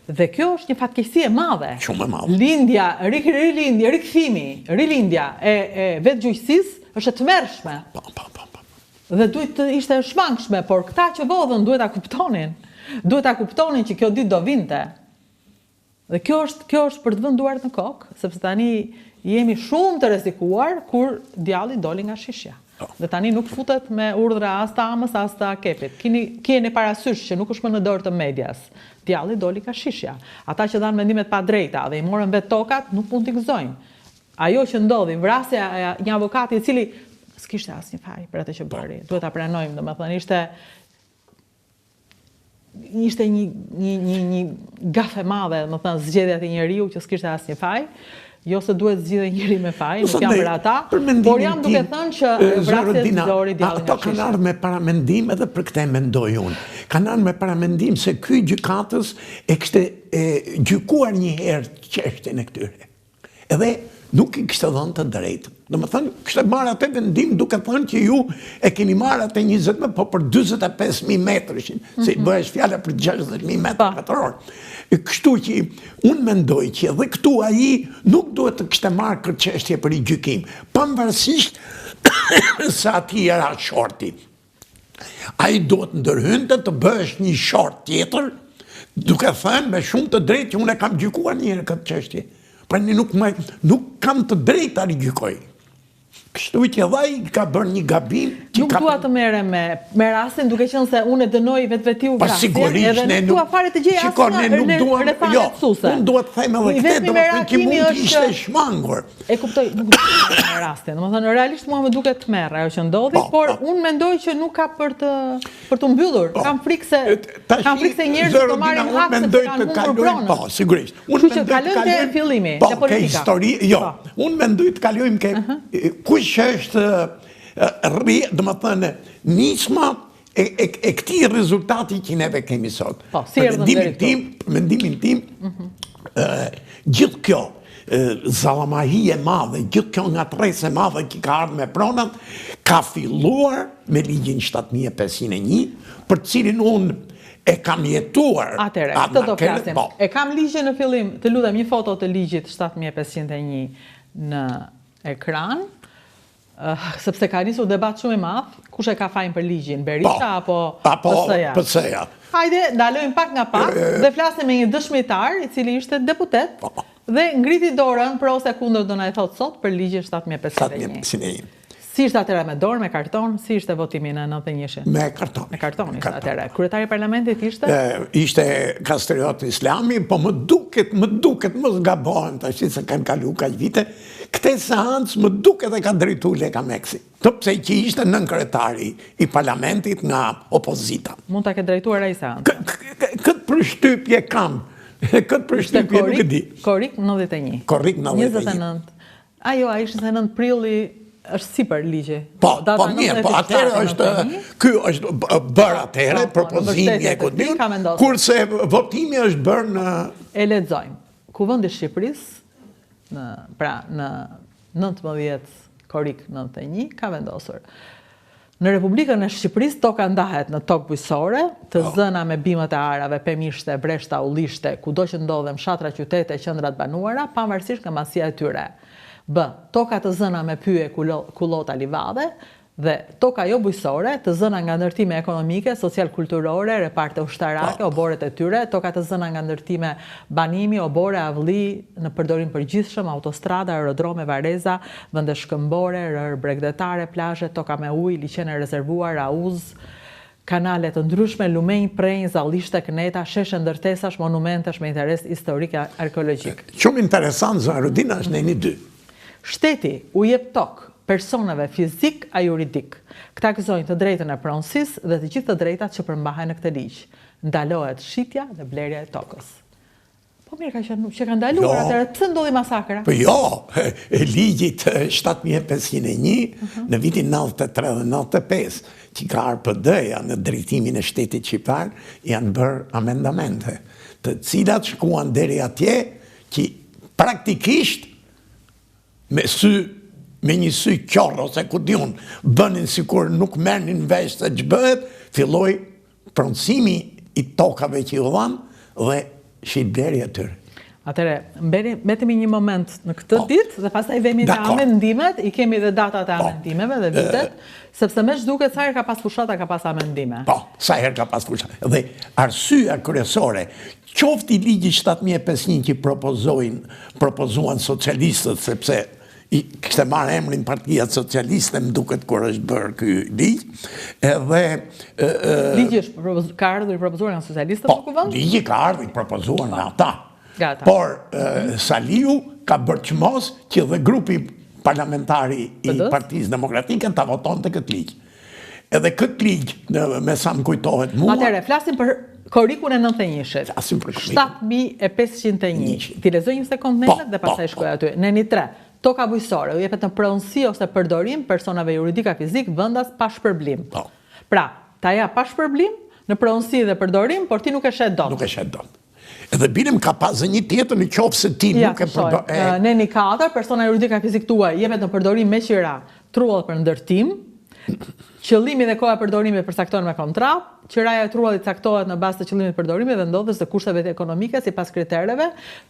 Dhe kjo është një fatkeqësi e madhe. Shumë e madhe. Lindja, rilindja e vetë gjyqësisë është e tmerrshme. Dhe duhet të ishte e shmangshme, por këta që vodhën duhet ta kuptonin. Duhet ta kuptonin që kjo ditë do vinte. Dhe kjo është për të vënë duart në kokë, sepse tani jemi shumë të rrezikuar kur djalli doli nga shishja. Dhe tani nuk futet me urdhra as të amës, as të akepit. Keni parasysh që nuk është më në dorë të medias. Djalli doli nga shishja. Ata që dhanë mendimet pa drejta dhe i morën vetë tokat, nuk mund t'i gëzojnë. Ajo që ndodhi, vrasja e një avokati i cili s'kishte asnjë faj për atë që bëri. Duhet ta pranojmë, domethënë ishte një gafe madhe, domethënë zgjedhja e njeriu që s'kishte asnjë faj. Jo se duhet zgjidhë njëri me faj, nuk jam për ata, por jam duke thënë që vrasja zgjidhori djallin nga shishja. Ato kanë ardhur me paramendim edhe për këtë mendoj unë. Kanë ardhur me paramendim se ky gjykatës e kishte gjykuar një herë çështjen e këtyre. Edhe nuk i kishte dhënë të drejtë. Domethënë, kishte marrë atë vendim duke thënë që ju e keni marrë atë 20 metra, po për 45.000 metrëshin, se i bëhesh fjala për 60.000 metra katror. Kështu që unë mendoj që edhe këtu ai nuk duhet të kishte marrë këtë çështje për i gjykim, pavarësisht se aty era shorti. Ai duhet ndërhynte të bëhesh një short tjetër, duke thënë me shumë të drejtë që unë e kam gjykuar një herë këtë çështje. Pra nuk kam të drejtë ta rigjykoj. Kështu që edhe ai ka bërë një gabim. Nuk dua të merrem me rastin duke qenë se unë e dënoj vetvetiu vrasjen, edhe nuk dua fare të gjej unë dua të them edhe këtë, domethënë që mund të ishte shmangur. E kuptoj, nuk dua me rastin. Domethënë realisht mua më duket tmerr ajo që ndodhi, por unë mendoj që nuk ka për të mbyllur. Kam frikë se njerëzit do marrin hap se kanë humbur pronën. Po, sigurisht. Unë mendoj të kalojmë te fillimi, te politika. Jo, unë mendoj të kalojmë ke kush është domethënë nisma e këtij rezultati që neve kemi sot. Mendimin tim, gjithë kjo zallamahi e madhe, gjithë kjo ngatresë e madhe që ka ardhur me pronat, ka filluar me ligjin 7501, për cilin unë e kam jetuar. Atëre, këtë do flasim. E kam ligjin në fillim, të lutem një foto të ligjit 7501 në ekran. Sepse ka nisur debat shumë i madh, kush e ka fajin për ligjin, Berisha apo PS-ja. Hajde, ndalojmë pak nga pak dhe flasim me një dëshmitar i cili ishte deputet dhe ngriti dorën për ose kundër do na e thotë sot për ligjin 7501. Si ishte atëra me dorë, me karton, si ishte votimi në 91-shin? Me karton. Me karton ishte atëra. Kryetari i parlamentit ishte? Ishte Kastrioti Islami, po më duket, mos gabohem tash se kanë kaluar kaq vite. Këtë seancë më duket e ka drejtuar Leka Meksi. Pse që ishte nënkryetari i parlamentit nga opozita. Mund ta ketë drejtuar ai seancë. Këtë përshtypje kam. Këtë përshtypje nuk e di. Korrik 91. Korrik 91. 29. Ajo, ai ishte 9 prilli. Është sipër ligji. Po mirë, po atëherë ky është bërë atëherë propozimi e kodit, kurse votimi është bërë në... E lexojmë. Kuvendi i Shqipërisë në 19 korrik 91 ka vendosur. Në Republikën e Shqipërisë toka ndahet në tokë bujqësore, të zëna me bimët e arave, pemishte, breshta, ullishte, kudo që ndodhen fshatra, qytete, qendrat banuara, pavarësisht nga masia e tyre. B. Toka të zëna me pyje, kullota, livade, dhe toka jo bujqësore, të zëna nga ndërtime ekonomike, social-kulturore, reparte ushtarake, oboret e tyre, toka të zëna nga ndërtime banimi, obore, avli, në përdorim përgjithshëm, autostrada, aerodrome, vareza, vende shkëmbore, rër bregdetare, plazhe, toka me ujë, liqene rezervuar, auz, kanale të ndryshme, lumenj, prenj, zallishte, këneta, sheshe ndërtesash, monumentesh me interes historik e arkeologjik. Shumë interesant, Zarudina, është në një 2. Shteti u jep tokë personave fizik a juridik. Këta gëzojnë të drejtën e pronësisë dhe të gjithë të drejtat që përmbahen në këtë ligj. Ndalohet shitja dhe blerja e tokës. Po mirë që ka ndaluar atëherë, pse ndodhi masakra? Po jo, ligjit 7501 në vitin 93 dhe 95, që ka PD-ja në drejtimin e shtetit shqiptar, janë bërë amendamente, të cilat shkuan deri atje që praktikisht me një sy qorr ose ku diun, bënin sikur nuk merrnin vesh se ç'bëhet, filloi pronësimi i tokave që u dhanë dhe shitblerja atyre. Atëre, mbetemi një moment në këtë ditë dhe pastaj vemi te amendimet, i kemi dhe datat e amendimeve dhe vitet, sepse me ç'duket sa herë ka pas fushata ka pas amendime. Po, sa herë ka pas fushata. Dhe arsyeja kryesore, qoftë i ligji 7500 që propozuan socialistët, sepse kishte marrë emrin Partia Socialiste, më duket kur është bërë ky ligj, edhe ligji ka ardhur i propozuar nga socialistët në kuvend? Po, ligji ka ardhur i propozuar nga ata. Gata. Por Saliu ka bërë qmos që dhe grupi parlamentari i Partisë Demokratike ta voton të këtë ligj. Edhe këtë ligj, me sa më kujtohet mua... Atëre, flasim për korikun e 91-shit. Flasim për korikun. 7501. Ti lezoj një sekund nenet dhe pastaj shkoj aty. Neni 3. Toka bujqësore, u jepet në pronësi ose përdorim personave juridika fizik vendas pa shpërblim. Pra, ta ja pa shpërblim, në pronësi dhe përdorim, por ti nuk e shet dot. Nuk e shet dot. Edhe binim ka pasë një tjetër në qofë se ti nuk e përdorim. Neni 4, persona juridika fizik tuaj jepet në përdorim me qira truall për ndërtim, qëllimi dhe koha e përdorimit përcaktohen me kontratë, qiraja e trullit caktohet në bazë të qëllimit përdorimit dhe ndodhës dhe kushteve ekonomike sipas kritereve,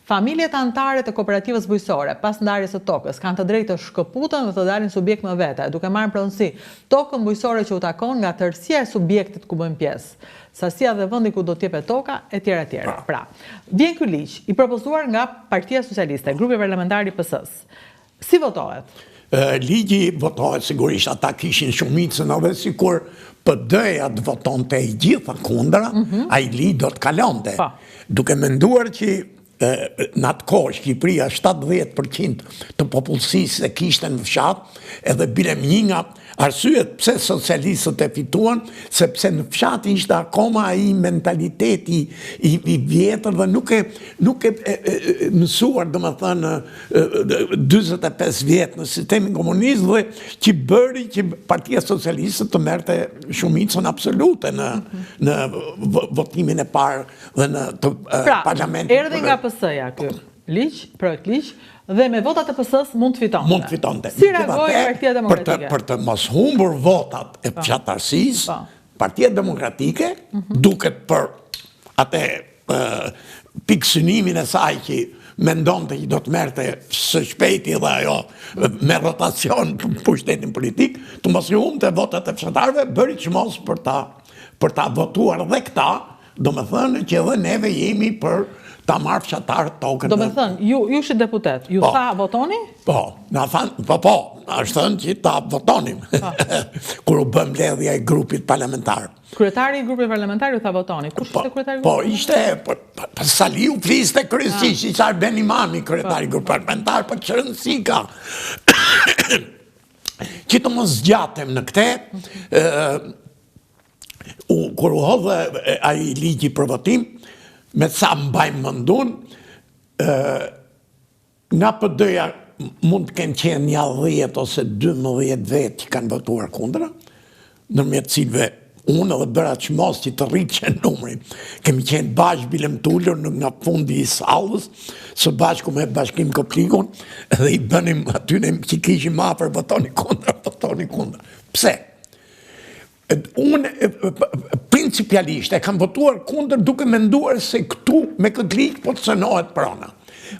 familjet anëtare të kooperativës bujqësore pas ndarjes së tokës kanë të drejtë të shkëputen dhe të dalin subjekt më vete, duke marrë në pronësi tokën bujqësore që u takon nga tërësia e subjektit ku bëjnë pjesë, sasia dhe vendi ku do t'jepet toka, etj. Pra, vjen ky ligj i propozuar nga Partia Socialiste, grupi parlamentar i PS-s. Si votohet? Ligji votohet sigurisht, ata kishin shumicën edhe sikur PD-ja të votonte i gjitha kundra, ai ligj do të kalonte. Duke menduar që në atë kohë Shqipëria 70% të popullsisë e kishte në fshat, edhe bilem një nga arsyet pse socialistët e fituan, sepse në fshat ishte akoma ai mentaliteti i vjetër dhe nuk e mësuar, domethënë 45 vjet në sistemin komunist dhe që bëri që Partia Socialiste të merrte shumicën absolute në votimin e parë dhe në parlamentin. Pra, erdhi nga PS-ja ky ligj, projekt ligj, dhe me votat e PS-s mund të fitonte. Mund të fitonte. Si reagoi Partia Demokratike? Për të mos humbur votat e fshatarësisë, Partia Demokratike duket për atë pikësynimin e saj që mendonte që do të merrte së shpejti dhe ajo me rotacion pushtetin politik, të mos i humbte votat e fshatarëve, bëri çmos për ta votuar dhe këta, domethënë që edhe neve jemi për ta marrë fshatarë tokën. Do me thënë, ju ishit deputet, ju tha votoni? Po, na thanë, po, është thënë që ta votonim, kur u bëm mbledhja e grupit parlamentar. Kryetari i grupit parlamentar ju tha votoni, kush ishte kryetari i grupit? Po, ishte, Saliu fliste kryesisht, ishte Arben Imami, kryetari i grupit parlamentar, po që rëndësi ka. Që të mos zgjatem në këte, kur u hodhe ai ligji për votim, me sa mbajmë mëndun, nga PD-ja mund të kenë qenë një 10 ose 12 vetë që kanë votuar kundra, nërmjet cilve unë edhe bëra çmos që të rritë që numrin. Kemi qenë bashkë bilem tullur nga fundi i sallës, së bashku me Bashkim Koplikun, edhe i bënim atyne që kishim afër votoni kundra. Pse? Unë principialisht e kam votuar kundër duke menduar se këtu me këtë ligj po të cënohet prona.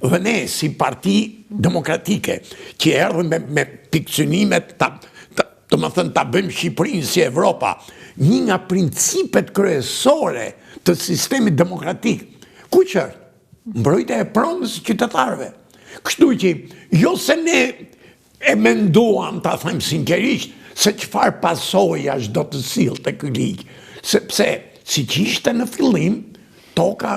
Dhe ne si Parti Demokratike që erdhëm me pikësynimet të më thënë ta bëjmë Shqipërinë si Evropa, një nga principet kryesore të sistemit demokratik, ku që është? Mbrojtja e pronës së qytetarëve. Kështu që jo se ne e menduam, ta thëmë sinqerisht, se çfarë pasojash do të sillte ky ligj, sepse si që ishte në fillim, toka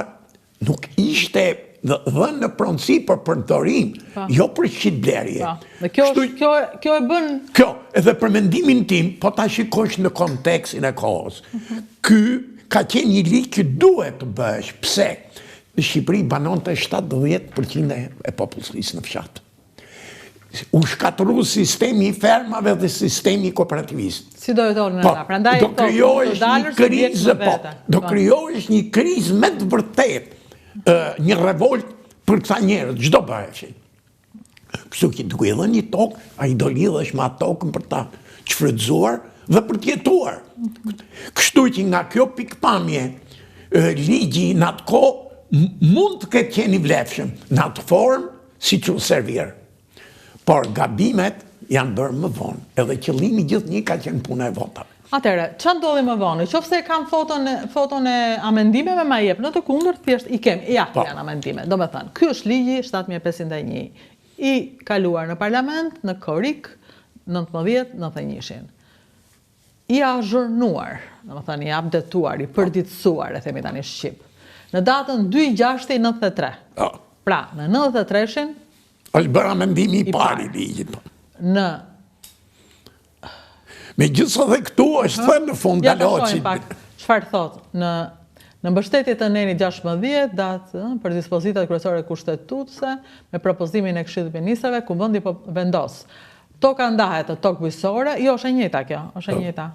nuk ishte dhe në pronësi për përdorim, jo për shitblerje. Dhe kjo e bën... Kjo, edhe për mendimin tim, po ta shikosh në kontekstin e kohës. Ky ka qenë një ligj që duhet të bësh, pse? Në Shqipëri banonte 70% e popullsisë në fshat. U shkatëru sistemi i fermave dhe sistemi kooperativist. Si do e tonë në ta? Prandaj do krijohesh një krizë, do krijohesh një krizë me të vërtet, një revolt për këta njerëz, çdo bëheshin. Kështu që duke dhënë një tokë, ai do lidhesh me atë tokën për ta shfrytzuar dhe për të jetuar. Kështu që nga kjo pikpamje, ligji në atë kohë mund të ketë qenë i vlefshëm në atë formë si që u servirë. Por gabimet janë bërë më vonë, edhe qëllimi gjithnjë ka qenë puna e votave. Atëre, që ndodhi më vonë? Qofse kam foton e amendimeve, ma jep në të kundër, thjesht i kem, janë amendime. Do me thënë, ky është ligji 7501, i kaluar në parlament, në korik, 1991. I azhurnuar, do me thënë, i updetuar, i përditësuar, e themi tani shqip, në datën 2/6/93. Pra, në 93-shin, është bërë amendimi i pari ligjit. Me gjithë dhe këtu është thënë në fund Daloçi. Çfarë thot? Në mbështetje të Nenit 16, datë për dispozitat kryesore kushtetutëse, me propozimin e Këshillit të Ministrave, Kuvendi po vendos. Toka ndahet të tokë bujësore, jo, është e njëjta kjo, është e njëjta.